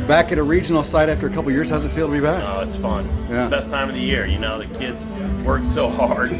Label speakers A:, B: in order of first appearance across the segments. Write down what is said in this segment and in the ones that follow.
A: back at a regional site after a couple years. How's it feel to be back?
B: Oh, it's fun.
A: Yeah.
B: It's the best time of the year. You know, the kids work so hard,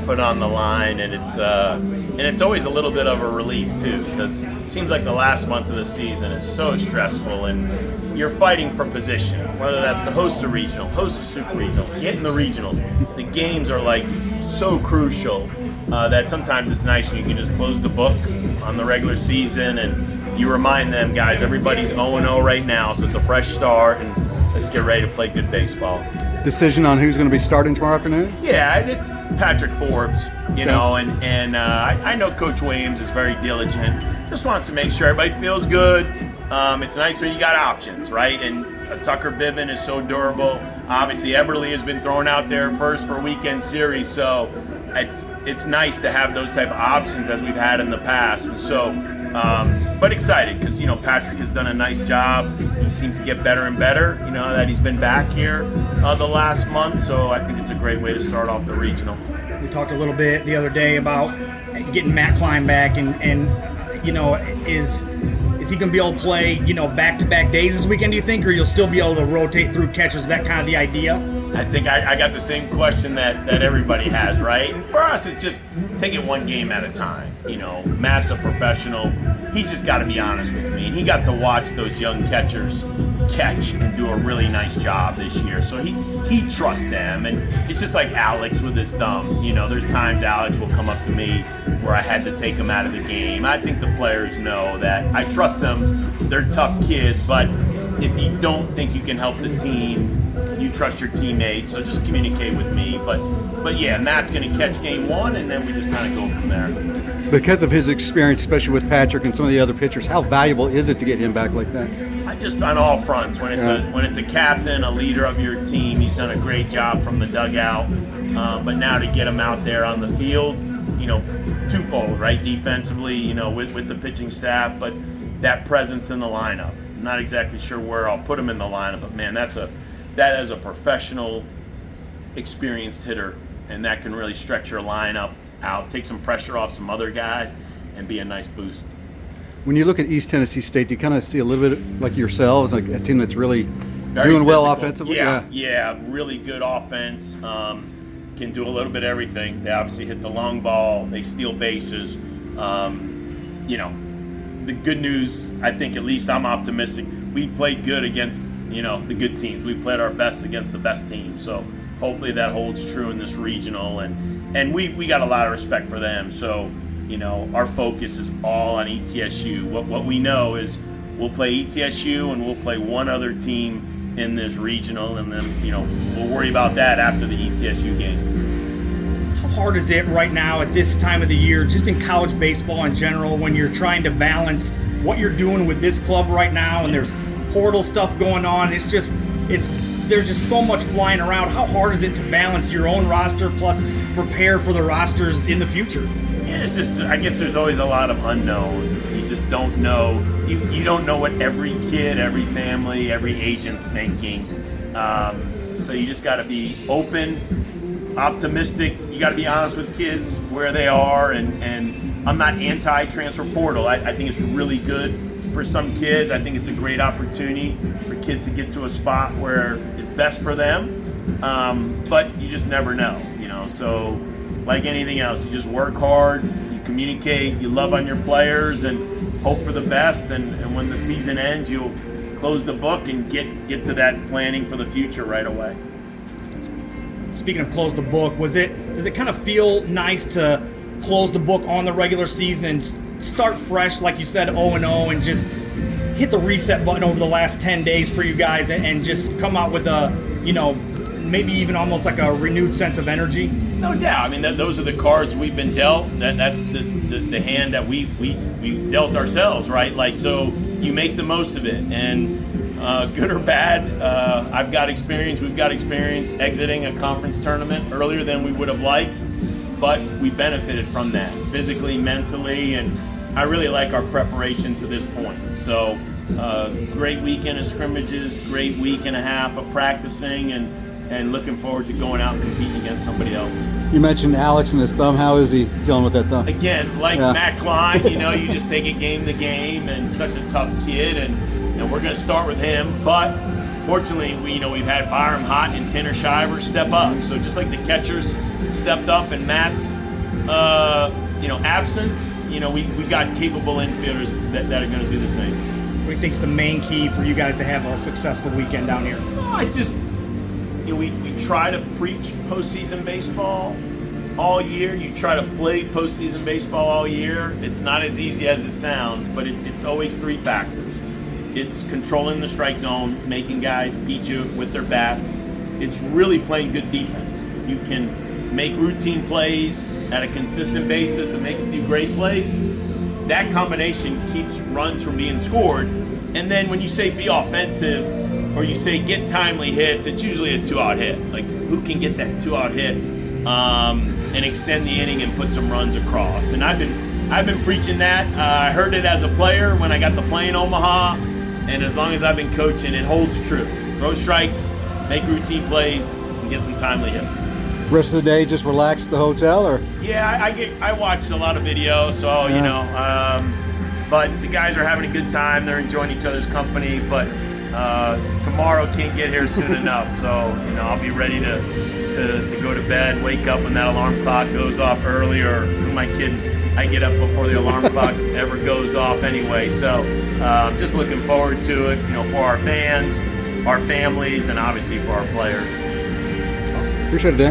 B: put on the line, and it's always a little bit of a relief too, because it seems like the last month of the season is so stressful, and you're fighting for position. Whether that's to host a regional, host a super regional, get in the regionals. The games are like so crucial that sometimes it's nice when you can just close the book on the regular season, and you remind them, guys, everybody's 0-0 right now, so it's a fresh start, and let's get ready to play good baseball.
A: Decision on who's going to be starting tomorrow afternoon?
B: Yeah, it's Patrick Forbes, you know, and I know Coach Williams is very diligent. Just wants to make sure everybody feels good. It's nice when you got options, right? And Tucker Bivin is so durable. Obviously, Eberle has been thrown out there first for weekend series, so it's nice to have those type of options as we've had in the past. And so, but excited because, you know, Patrick has done a nice job. He seems to get better and better, you know, that he's been back here the last month. So I think it's a great way to start off the regional.
C: We talked a little bit the other day about getting Matt Klein back and you know, is he going to be able to play, you know, back-to-back days this weekend, do you think, or you'll still be able to rotate through catches? Is that kind of the idea?
B: I think I got the same question that everybody has, right? And for us, it's just take it one game at a time. You know, Matt's a professional. He's just got to be honest with me. And he got to watch those young catchers catch and do a really nice job this year. So he trusts them. And it's just like Alex with his thumb. You know, there's times Alex will come up to me where I had to take him out of the game. I think the players know that I trust them. They're tough kids, but if you don't think you can help the team, you trust your teammates, so just communicate with me. But yeah, Matt's going to catch game one, and then we just kind of go from there.
A: Because of his experience, especially with Patrick and some of the other pitchers, how valuable is it to get him back like that?
B: I just on all fronts. When it's a captain, a leader of your team, he's done a great job from the dugout. But now to get him out there on the field, you know, twofold, right? Defensively, you know, with the pitching staff, but that presence in the lineup. I'm not exactly sure where I'll put him in the lineup, but man, that is a professional, experienced hitter, and that can really stretch your lineup out, take some pressure off some other guys, and be a nice boost.
A: When you look at East Tennessee State, do you kind of see a little bit like yourselves, like a team that's really
B: Very
A: doing well
B: physical.
A: offensively?
B: Yeah, really good offense. Can do a little bit of everything. They obviously hit the long ball. They steal bases. You know, the good news, I think, at least I'm optimistic. We've played good against, you know, the good teams. We've played our best against the best teams. So hopefully that holds true in this regional. And we got a lot of respect for them. So, you know, our focus is all on ETSU. What we know is we'll play ETSU and we'll play one other team in this regional, and then, you know, we'll worry about that after the ETSU game.
C: How hard is it right now at this time of the year, just in college baseball in general, when you're trying to balance what you're doing with this club right now, and there's portal stuff going on? There's just so much flying around. How hard is it to balance your own roster plus prepare for the rosters in the future?
B: Yeah, it's just, I guess there's always a lot of unknown. You just don't know. You don't know what every kid, every family, every agent's thinking. So you just got to be open, optimistic. You got to be honest with kids where they are. And I'm not anti-transfer portal. I think it's really good for some kids. I think it's a great opportunity for kids to get to a spot where it's best for them. But you just never know, you know. So like anything else, you just work hard, you communicate, you love on your players, and hope for the best. And when the season ends, you'll close the book and get to that planning for the future right away.
C: Speaking of close the book, does it kind of feel nice to close the book on the regular season and start fresh, like you said, 0-0, and just hit the reset button over the last 10 days for you guys and just come out with a, you know, maybe even almost like a renewed sense of energy?
B: No doubt. I mean, those are the cards we've been dealt. That's the hand that we dealt ourselves, right? Like, so you make the most of it. And good or bad, I've got experience. We've got experience exiting a conference tournament earlier than we would have liked, but we benefited from that physically, mentally, and I really like our preparation to this point. So great weekend of scrimmages, great week and a half of practicing, and looking forward to going out and competing against somebody else.
A: You mentioned Alex and his thumb. How is he feeling with that thumb?
B: Again, like Matt Klein, you know, you just take it game to game, and such a tough kid, and and we're going to start with him. But fortunately, we've had Byram Hott and Tanner Shiver step up. So just like the catchers stepped up in Matt's absence, we got capable infielders that are going to do the same.
C: What do you think's the main key for you guys to have a successful weekend down here?
B: We try to preach postseason baseball all year. You try to play postseason baseball all year. It's not as easy as it sounds, but it's always three factors. It's controlling the strike zone, making guys beat you with their bats. It's really playing good defense. If you can make routine plays at a consistent basis and make a few great plays, that combination keeps runs from being scored. And then when you say be offensive, or you say get timely hits, it's usually a 2-out hit. Like, who can get that 2-out hit and extend the inning and put some runs across? And I've been preaching that. I heard it as a player when I got to play in Omaha, and as long as I've been coaching, it holds true. Throw strikes, make routine plays, and get some timely hits.
A: Rest of the day, just relax at the hotel, or?
B: Yeah, I watched a lot of videos, so but the guys are having a good time. They're enjoying each other's company, but tomorrow can't get here soon enough, so I'll be ready to go to bed, wake up when that alarm clock goes off early, or who am I kidding? I get up before the alarm clock ever goes off anyway. So just looking forward to it, for our fans, our families, and obviously for our players.
A: Awesome. Appreciate it, Dan.